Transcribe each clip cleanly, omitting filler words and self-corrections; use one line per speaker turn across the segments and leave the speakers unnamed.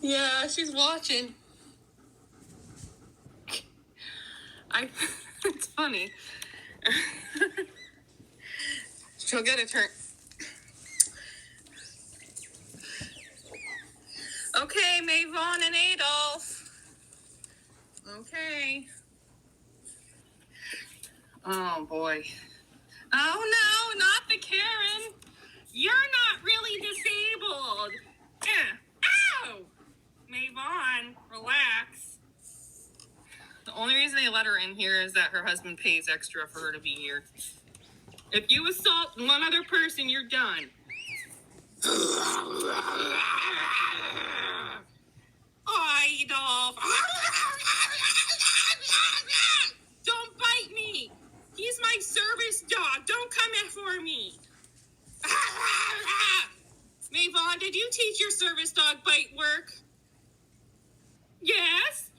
Yeah, she's watching. It's funny. She'll get a turn. Okay, Mayvon and Adolf. Okay. Oh, boy. Oh, no, not the Karen. You're not really disabled. Ow! Mayvon, relax. The only reason they let her in here is that her husband pays extra for her to be here. If you assault one other person, you're done. Adolf. Don't bite me. He's my service dog. Don't come in for me. Mayvon, did you teach your service dog bite work? Yes,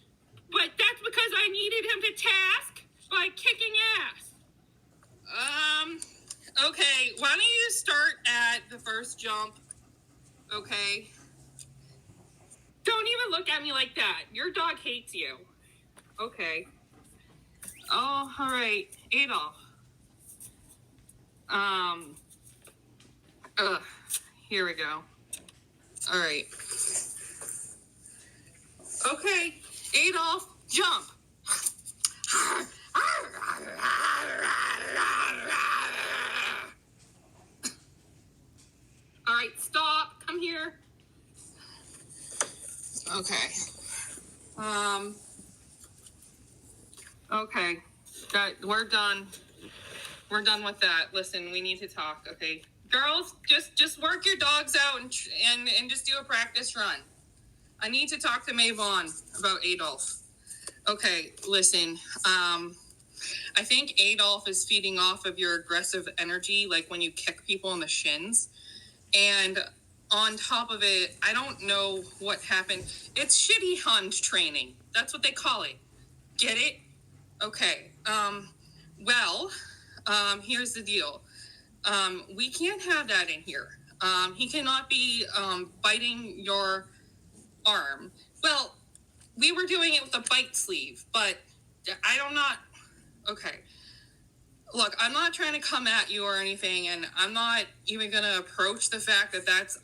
but that's because I needed him to task by kicking ass. Okay, why don't you start at the first jump? Okay. Don't even look at me like that. Your dog hates you. Okay. Oh, all right. Adolf. Here we go. All right. Okay, Adolf, jump. All right, stop. Come here. Okay. Okay. We're done. We're done with that. Listen, we need to talk. Okay, girls, just work your dogs out and just do a practice run. I need to talk to Mayvon about Adolf. Okay, listen. I think Adolf is feeding off of your aggressive energy, like when you kick people in the shins. And on top of it, I don't know what happened. It's shitty Hund training. That's what they call it. Get it? Okay. Here's the deal. We can't have that in here. He cannot be biting your arm. Well, we were doing it with a bite sleeve, but okay. Look, I'm not trying to come at you or anything, and I'm not even going to approach the fact that that's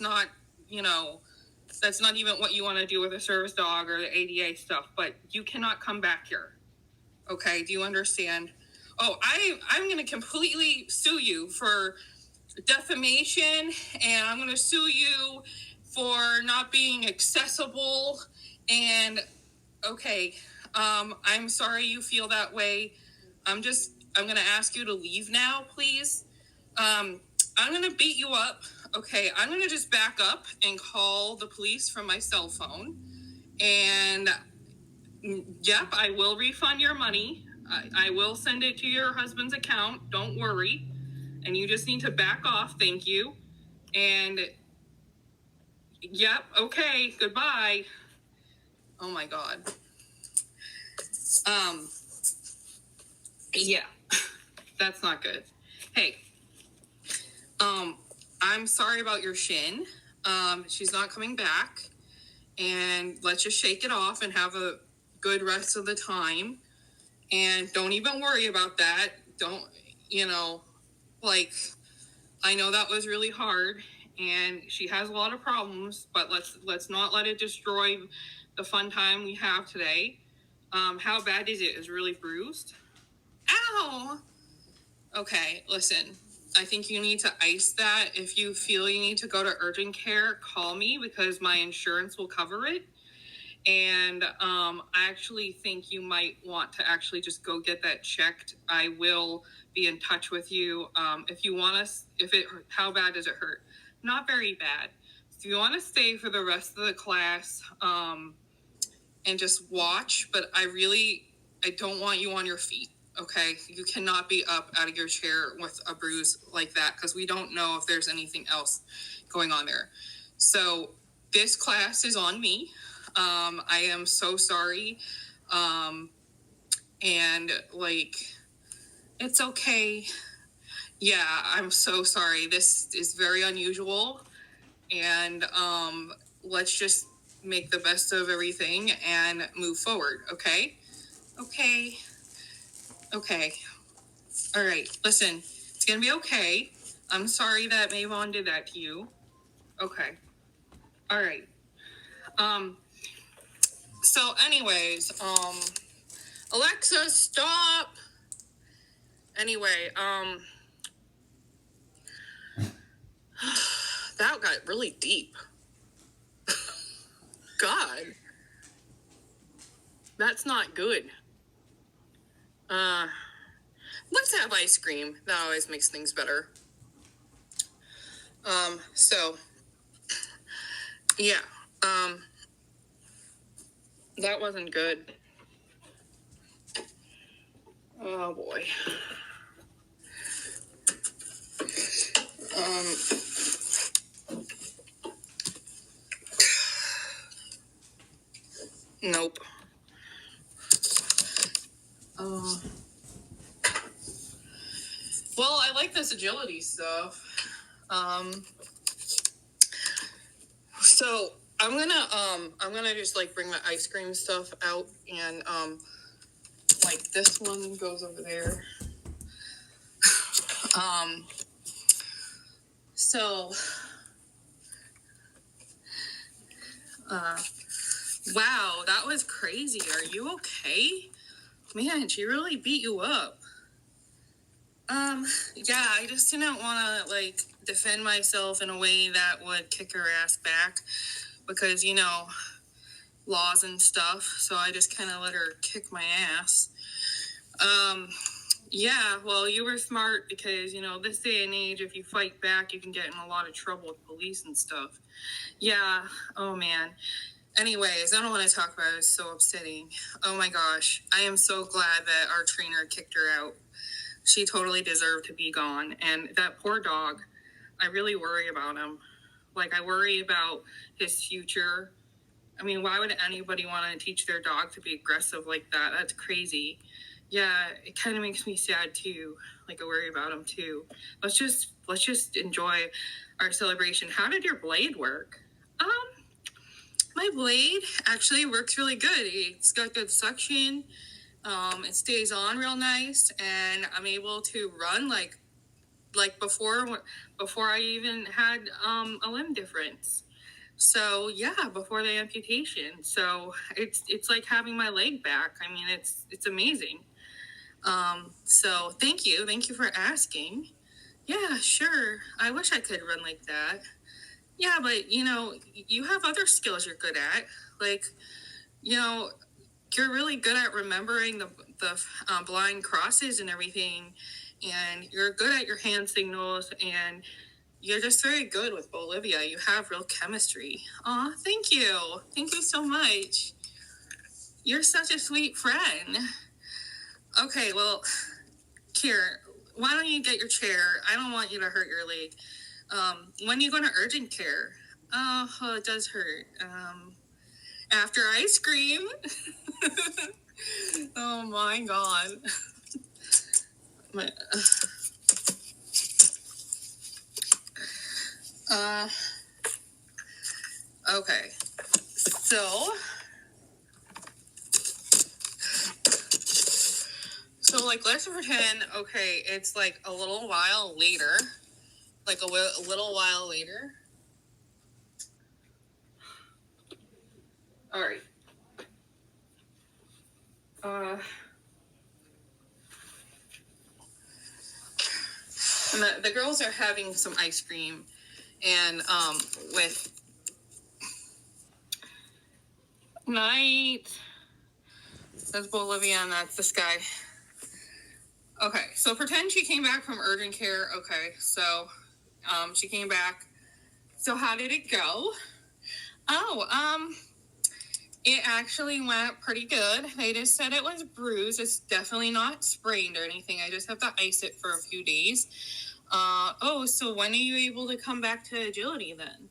not even what you want to do with a service dog or the ADA stuff, but you cannot come back here. Okay, do you understand? Oh, I'm going to completely sue you for defamation, and I'm going to sue you for not being accessible, and okay, I'm sorry you feel that way. I'm going to ask you to leave now, please. I'm going to beat you up. Okay, I'm going to just back up and call the police from my cell phone. And, yep, I will refund your money. I will send it to your husband's account. Don't worry. And you just need to back off. Thank you. And, yep, okay, goodbye. Oh, my God. Yeah. That's not good. Hey, I'm sorry about your shin. She's not coming back, and let's just shake it off and have a good rest of the time. And don't even worry about that. I know that was really hard, and she has a lot of problems, but let's not let it destroy the fun time we have today. How bad is it? Is it really bruised? Ow! Okay, listen, I think you need to ice that. If you feel you need to go to urgent care, call me because my insurance will cover it. And I actually think you might want to actually just go get that checked. I will be in touch with you. If you want us, how bad does it hurt? Not very bad. So you want to stay for the rest of the class and just watch, but I don't want you on your feet. Okay, you cannot be up out of your chair with a bruise like that because we don't know if there's anything else going on there. So this class is on me. I am so sorry. It's okay. Yeah, I'm so sorry. This is very unusual. And let's just make the best of everything and move forward, okay? Okay. All right, listen, it's gonna be okay. I'm sorry that Mavon did that to you. Okay. All right. So anyways, Alexa, stop. Anyway, that got really deep. God. That's not good. Let's have ice cream. That always makes things better. So, yeah. That wasn't good. Oh, boy. Nope. Well, I like this agility stuff. So I'm gonna just like bring my ice cream stuff out, and like this one goes over there. So wow, that was crazy. Are you okay? Man, she really beat you up. Yeah, I just didn't want to like defend myself in a way that would kick her ass back, because laws and stuff. So I just kind of let her kick my ass. Yeah, well, you were smart, because this day and age, if you fight back, you can get in a lot of trouble with police and stuff. Yeah. Oh man. Anyways, I don't want to talk about it. It's so upsetting. Oh my gosh. I am so glad that our trainer kicked her out. She totally deserved to be gone. And that poor dog, I really worry about him. Like, I worry about his future. I mean, why would anybody want to teach their dog to be aggressive like that? That's crazy. Yeah, it kind of makes me sad too. Like, I worry about him too. Let's just enjoy our celebration. How did your blade work? My blade actually works really good. It's got good suction. It stays on real nice, and I'm able to run like before I even had a limb difference. So yeah, before the amputation. So it's like having my leg back. I mean, it's amazing. So thank you for asking. Yeah, sure. I wish I could run like that. Yeah, but you have other skills you're good at. Like, you're really good at remembering the blind crosses and everything, and you're good at your hand signals, and you're just very good with Bolivia. You have real chemistry. Aw, thank you so much. You're such a sweet friend. Okay, well, Kier, why don't you get your chair? I don't want you to hurt your leg. When are you going to urgent care? Oh, it does hurt. After ice cream. Oh my God. Okay. So like, let's pretend, okay, it's like a little while later. Like a little while later. All right. And the girls are having some ice cream, and with night. That's Bolivia, and that's this guy. Okay, so pretend she came back from urgent care. Okay, so she came back. So how did it go? Oh, it actually went pretty good. They just said it was bruised. It's definitely not sprained or anything. I just have to ice it for a few days. So when are you able to come back to agility then?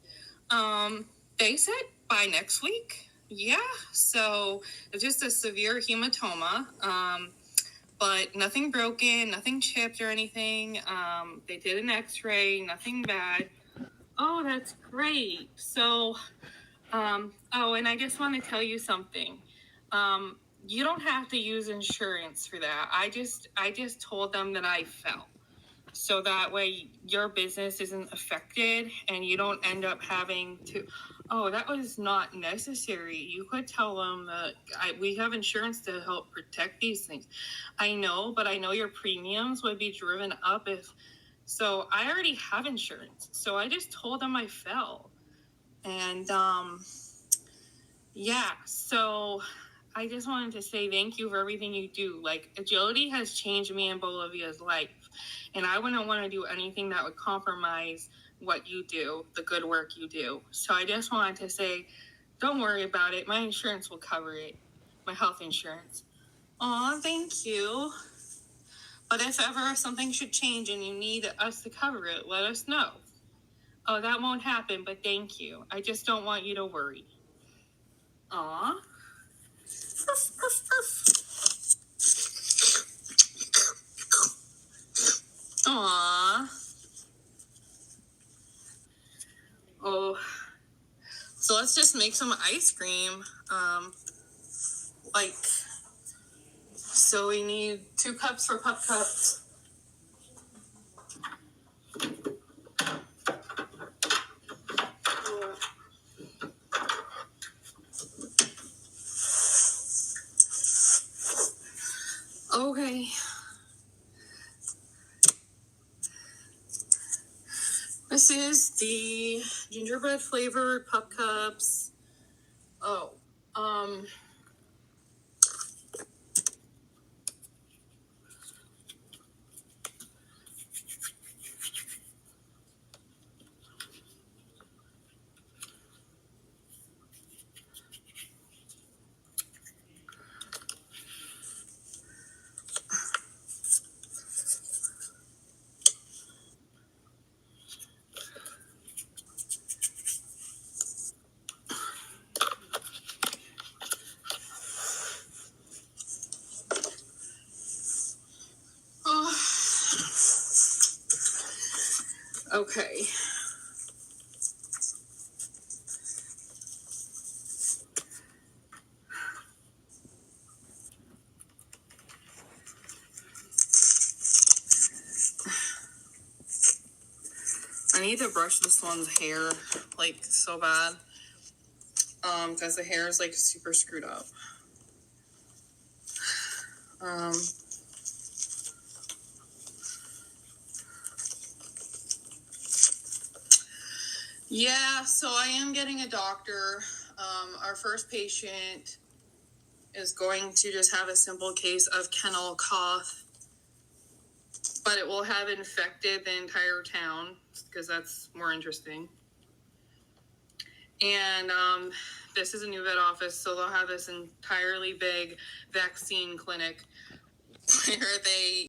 They said by next week. Yeah, so it's just a severe hematoma. But nothing broken, nothing chipped or anything. They did an x-ray, nothing bad. Oh, that's great. So, Oh, and I just want to tell you something. You don't have to use insurance for that. I just told them that I fell. So that way your business isn't affected and you don't end up having to, oh, that was not necessary. You could tell them that we have insurance to help protect these things. I know, but I know your premiums would be driven up if, so I already have insurance. So I just told them I fell. And yeah, so I just wanted to say thank you for everything you do. Like, agility has changed me and Bolivia's life. And I wouldn't want to do anything that would compromise what you do, the good work you do. So I just wanted to say, don't worry about it. My insurance will cover it. My health insurance. Aw, thank you. But if ever something should change and you need us to cover it, let us know. Oh, that won't happen, but thank you. I just don't want you to worry. Aw. Aw. Oh. So let's just make some ice cream. So we need 2 cups for pup cups. Okay. This is the gingerbread flavored pup cups. Oh, oh. Okay. I need to brush this one's hair, like, so bad. Because the hair is, like, super screwed up. Yeah, so I am getting a doctor. Our first patient is going to just have a simple case of kennel cough, but it will have infected the entire town because that's more interesting. And this is a new vet office, so they'll have this entirely big vaccine clinic where they